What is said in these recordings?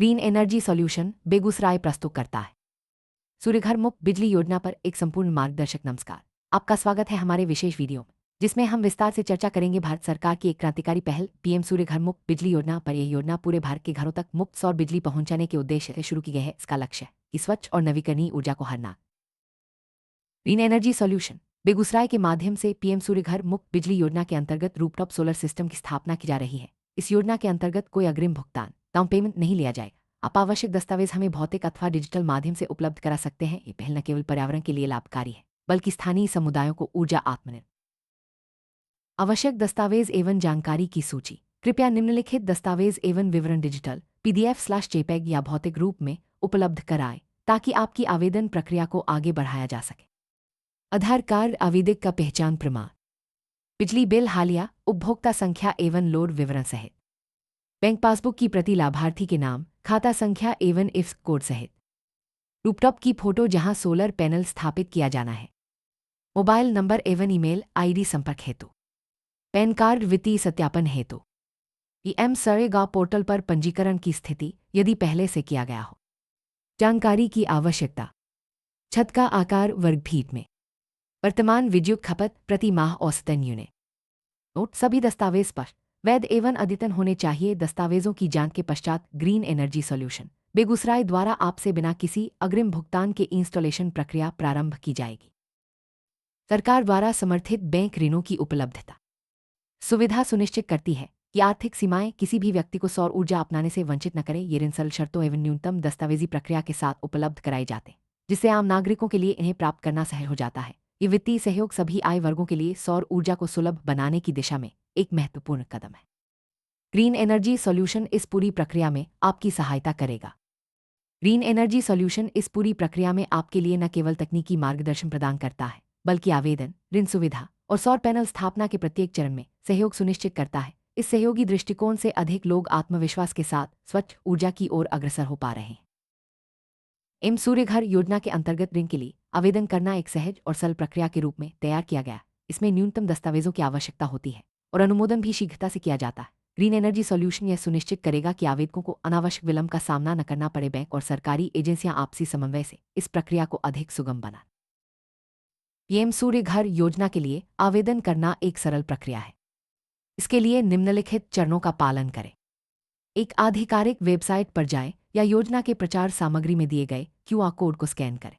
Green energy solution Begusarai प्रस्तुत करता है सूर्यघर मुफ्त बिजली योजना पर एक संपूर्ण मार्गदर्शक। नमस्कार, आपका स्वागत है हमारे विशेष वीडियो में, जिसमें हम विस्तार से चर्चा करेंगे भारत सरकार की एक क्रांतिकारी पहल पीएम सूर्यघर मुफ्त बिजली योजना पर। यह योजना पूरे भारत के घरों तक मुफ्त सौर बिजली पहुंचाने के उद्देश्य से शुरू की गई है। इसका लक्ष्य है कि स्वच्छ और नवीकरणीय ऊर्जा को हर नागरिक ग्रीन एनर्जी सॉल्यूशन बेगूसराय के माध्यम से पीएम सूर्यघर मुफ्त बिजली योजना के अंतर्गत रूफटॉप सोलर सिस्टम की स्थापना की जा रही है। इस योजना के अंतर्गत कोई अग्रिम भुगतान डाउन पेमेंट नहीं लिया जाएगा। आप आवश्यक दस्तावेज हमें भौतिक अथवा डिजिटल माध्यम से उपलब्ध करा सकते हैं। ये पहल न केवल पर्यावरण के लिए लाभकारी है, बल्कि स्थानीय समुदायों को ऊर्जा आत्मनिर्भर। आवश्यक दस्तावेज एवं जानकारी की सूची। कृपया निम्नलिखित दस्तावेज एवं विवरण डिजिटल PDF/JPEG या भौतिक रूप में उपलब्ध कराएं, ताकि आपकी आवेदन प्रक्रिया को आगे बढ़ाया जा सके। आधार कार्ड, आवेदक का पहचान प्रमाण, बिजली बिल हालिया, उपभोक्ता संख्या एवं लोड विवरण सहित, बैंक पासबुक की प्रति लाभार्थी के नाम, खाता संख्या एवं IFSC कोड सहित, रूफटॉप की फोटो जहां सोलर पैनल स्थापित किया जाना है, मोबाइल नंबर एवं ईमेल ID संपर्क हेतु, पैन कार्ड वित्तीय सत्यापन हेतु, PM सरेगा पोर्टल पर पंजीकरण की स्थिति यदि पहले से किया गया हो। जानकारी की आवश्यकता। छत का आकार वर्ग फीट में, वर्तमान विद्युत खपत प्रति माह औसतन यूनिट। नोट: सभी दस्तावेज स्पष्ट, वैध एवं अद्यतन होने चाहिए। दस्तावेजों की जांच के पश्चात ग्रीन एनर्जी सॉल्यूशन बेगूसराय द्वारा आपसे बिना किसी अग्रिम भुगतान के इंस्टॉलेशन प्रक्रिया प्रारंभ की जाएगी। सरकार द्वारा समर्थित बैंक ऋणों की उपलब्धता सुविधा सुनिश्चित करती है कि आर्थिक सीमाएं किसी भी व्यक्ति को सौर ऊर्जा अपनाने से वंचित न करें। ये ऋण सरल शर्तों एवं न्यूनतम दस्तावेजी प्रक्रिया के साथ उपलब्ध कराए जाते हैं, जिससे आम नागरिकों के लिए इन्हें प्राप्त करना सहज हो जाता है। ये वित्तीय सहयोग सभी आय वर्गों के लिए सौर ऊर्जा को सुलभ बनाने की दिशा में एक महत्वपूर्ण कदम है। ग्रीन एनर्जी सॉल्यूशन इस पूरी प्रक्रिया में आपकी सहायता करेगा। ग्रीन एनर्जी सॉल्यूशन इस पूरी प्रक्रिया में आपके लिए न केवल तकनीकी मार्गदर्शन प्रदान करता है, बल्कि आवेदन, ऋण सुविधा और सौर पैनल स्थापना के प्रत्येक चरण में सहयोग सुनिश्चित करता है। इस सहयोगी दृष्टिकोण से अधिक लोग आत्मविश्वास के साथ स्वच्छ ऊर्जा की ओर अग्रसर हो पा रहे हैं। पीएम सूर्यघर योजना के अंतर्गत ऋण के लिए आवेदन करना एक सहज और सरल प्रक्रिया के रूप में तैयार किया गया। इसमें न्यूनतम दस्तावेजों की आवश्यकता होती है और अनुमोदन भी शीघ्रता से किया जाता है। ग्रीन एनर्जी सॉल्यूशन यह सुनिश्चित करेगा कि आवेदकों को अनावश्यक विलंब का सामना न करना पड़े। बैंक और सरकारी एजेंसियां आपसी समन्वय से इस प्रक्रिया को अधिक सुगम बना। पीएम सूर्यघर योजना के लिए आवेदन करना एक सरल प्रक्रिया है। इसके लिए निम्नलिखित चरणों का पालन करें। एक आधिकारिक वेबसाइट पर जाएं या योजना के प्रचार सामग्री में दिए गए QR कोड को स्कैन करें।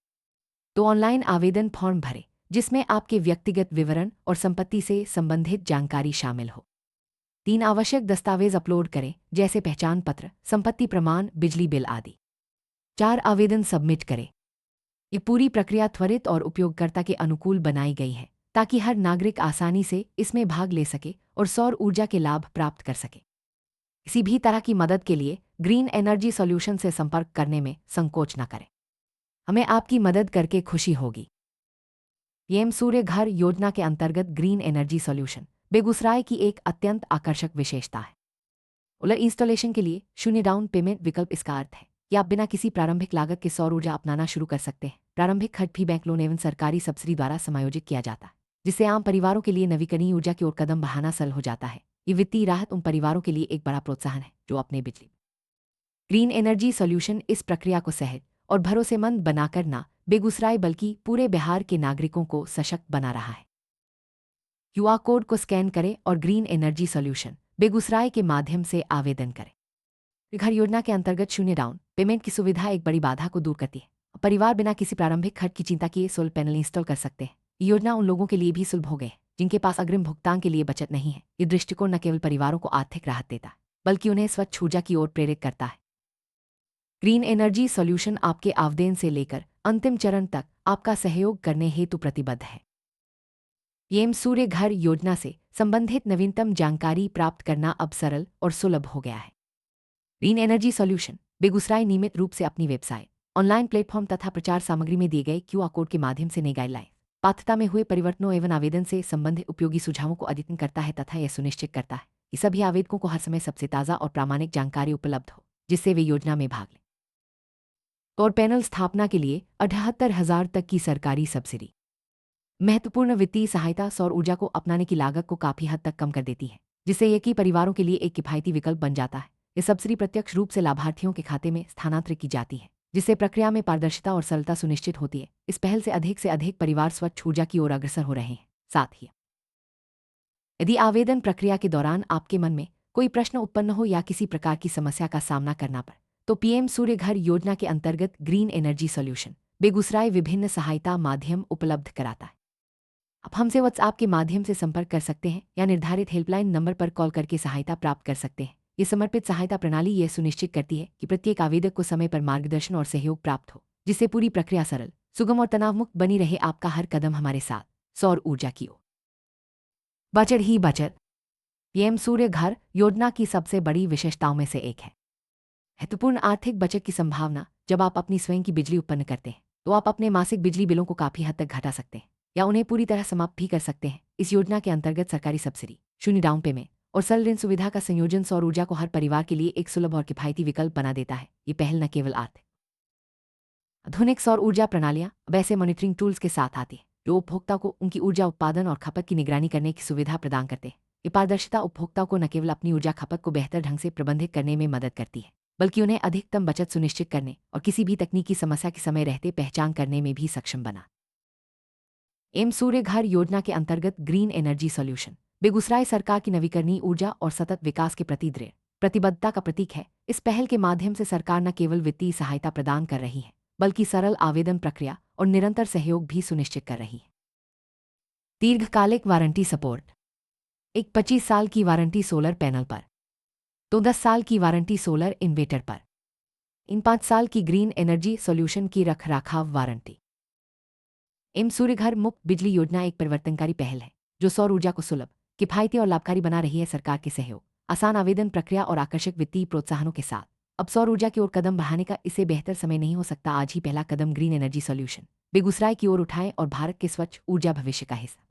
तो ऑनलाइन आवेदन फॉर्म भरें, जिसमें आपके व्यक्तिगत विवरण और संपत्ति से संबंधित जानकारी शामिल हो। 3 आवश्यक दस्तावेज अपलोड करें, जैसे पहचान पत्र, संपत्ति प्रमाण, बिजली बिल आदि। 4 आवेदन सबमिट करें। ये पूरी प्रक्रिया त्वरित और उपयोगकर्ता के अनुकूल बनाई गई है, ताकि हर नागरिक आसानी से इसमें भाग ले सके और सौर ऊर्जा के लाभ प्राप्त कर सके। किसी भी तरह की मदद के लिए ग्रीन एनर्जी सॉल्यूशन से संपर्क करने में संकोच न करें। हमें आपकी मदद करके खुशी होगी। पीएम सूर्यघर योजना के अंतर्गत ग्रीन एनर्जी सॉल्यूशन बेगूसराय की एक अत्यंत आकर्षक विशेषता है। सोलर इंस्टॉलेशन के लिए 0 डाउन पेमेंट विकल्प। इसका अर्थ है कि आप बिना किसी प्रारंभिक लागत के सौर ऊर्जा अपनाना शुरू कर सकते हैं। प्रारंभिक खर्च भी बैंक लोन एवं सरकारी सब्सिडी द्वारा समायोजित किया जाता है, जिससे आम परिवारों के लिए नवीकरणीय ऊर्जा की ओर कदम बढ़ाना सरल हो जाता है। ये वित्तीय राहत उन परिवारों के लिए एक बड़ा प्रोत्साहन है जो अपने बिजली ग्रीन एनर्जी सॉल्यूशन इस प्रक्रिया को सहज और भरोसेमंद बनाकर न बेगूसराय बल्कि पूरे बिहार के नागरिकों को सशक्त बना रहा है। QR कोड को स्कैन करें और ग्रीन एनर्जी सॉल्यूशन बेगूसराय के माध्यम से आवेदन करें। घर योजना के अंतर्गत 0 डाउन पेमेंट की सुविधा एक बड़ी बाधा को दूर करती है। परिवार बिना किसी प्रारंभिक खर्च की चिंता किए सोलर पैनल इंस्टॉल कर सकते हैं। ये योजना उन लोगों के लिए भी सुलभ हो गई है जिनके पास अग्रिम भुगतान के लिए बचत नहीं है। ये दृष्टिकोण न केवल परिवारों को आर्थिक राहत देता है, बल्कि उन्हें स्वच्छ ऊर्जा की ओर प्रेरित करता है। ग्रीन एनर्जी सॉल्यूशन आपके आवेदन से लेकर अंतिम चरण तक आपका सहयोग करने हेतु प्रतिबद्ध है। पीएम सूर्यघर योजना से संबंधित नवीनतम जानकारी प्राप्त करना अब सरल और सुलभ हो गया है। ग्रीन एनर्जी सॉल्यूशन बेगूसराय नियमित रूप से अपनी वेबसाइट, ऑनलाइन प्लेटफॉर्म तथा प्रचार सामग्री में दिए गए QR कोड के माध्यम से नई गाइडलाइन, पात्रता में हुए परिवर्तनों एवं आवेदन से संबंधित उपयोगी सुझावों को अद्यतन करता है तथा यह सुनिश्चित करता है कि सभी आवेदकों को हर समय सबसे ताज़ा और प्रामाणिक जानकारी उपलब्ध हो, जिससे वे योजना में भाग लें। सौर पैनल स्थापना के लिए 78,000 तक की सरकारी सब्सिडी। महत्वपूर्ण वित्तीय सहायता सौर ऊर्जा को अपनाने की लागत को काफी हद तक कम कर देती है, जिससे ये कि परिवारों के लिए एक किफायती विकल्प बन जाता है। ये सब्सिडी प्रत्यक्ष रूप से लाभार्थियों के खाते में स्थानांतरित की जाती है, जिससे प्रक्रिया में पारदर्शिता और सरलता सुनिश्चित होती है। इस पहल से अधिक परिवार स्वच्छ ऊर्जा की ओर अग्रसर हो रहे हैं। साथ ही यदि आवेदन प्रक्रिया के दौरान आपके मन में कोई प्रश्न उत्पन्न हो या किसी प्रकार की समस्या का सामना करना पड़े, तो पीएम सूर्य घर योजना के अंतर्गत ग्रीन एनर्जी सॉल्यूशन बेगूसराय विभिन्न सहायता माध्यम उपलब्ध कराता है। आप हमसे व्हाट्सएप के माध्यम से संपर्क कर सकते हैं या निर्धारित हेल्पलाइन नंबर पर कॉल करके सहायता प्राप्त कर सकते हैं। ये समर्पित सहायता प्रणाली यह सुनिश्चित करती है कि प्रत्येक आवेदक को समय पर मार्गदर्शन और सहयोग प्राप्त हो, जिससे पूरी प्रक्रिया सरल, सुगम और तनावमुक्त बनी रहे। आपका हर कदम हमारे साथ सौर ऊर्जा की ओर बचत ही बचत। पीएम सूर्य घर योजना की सबसे बड़ी विशेषताओं में से एक है महत्वपूर्ण आर्थिक बचत की संभावना। जब आप अपनी स्वयं की बिजली उत्पन्न करते हैं, तो आप अपने मासिक बिजली बिलों को काफी हद तक घटा सकते हैं या उन्हें पूरी तरह समाप्त भी कर सकते हैं। इस योजना के अंतर्गत सरकारी सब्सिडी, शून्य डाउन पेमेंट और सरल ऋण सुविधा का संयोजन सौर ऊर्जा को हर परिवार के लिए एक सुलभ और किफायती विकल्प बना देता है। ये पहल न केवल आर्थिक आधुनिक सौर ऊर्जा प्रणालियां वैसे मॉनिटरिंग टूल्स के साथ आती है, जो उपभोक्ता को उनकी ऊर्जा उत्पादन और खपत की निगरानी करने की सुविधा प्रदान करते हैं। ये पारदर्शिता उपभोक्ता को न केवल अपनी ऊर्जा खपत को बेहतर ढंग से प्रबंधित करने में मदद करती है, बल्कि उन्हें अधिकतम बचत सुनिश्चित करने और किसी भी तकनीकी समस्या के समय रहते पहचान करने में भी सक्षम बना। एम सूर्य घर योजना के अंतर्गत ग्रीन एनर्जी सॉल्यूशन बेगूसराय सरकार की नवीकरणीय ऊर्जा और सतत विकास के प्रति दृढ़ प्रतिबद्धता का प्रतीक है। इस पहल के माध्यम से सरकार न केवल वित्तीय सहायता प्रदान कर रही है, बल्कि सरल आवेदन प्रक्रिया और निरंतर सहयोग भी सुनिश्चित कर रही है। दीर्घकालिक वारंटी सपोर्ट। एक 25 साल की वारंटी सोलर पैनल पर, तो 10 साल की वारंटी सोलर इन्वर्टर पर, इन 5 साल की ग्रीन एनर्जी सॉल्यूशन की रखरखाव वारंटी। एम सूर्य घर मुफ्त बिजली योजना एक परिवर्तनकारी पहल है, जो सौर ऊर्जा को सुलभ, किफायती और लाभकारी बना रही है। सरकार के सहयोग, आसान आवेदन प्रक्रिया और आकर्षक वित्तीय प्रोत्साहनों के साथ अब सौर ऊर्जा की ओर कदम बढ़ाने का इससे बेहतर समय नहीं हो सकता। आज ही पहला कदम ग्रीन एनर्जी सॉल्यूशन बेगूसराय की ओर उठाएं और भारत के स्वच्छ ऊर्जा भविष्य का हिस्सा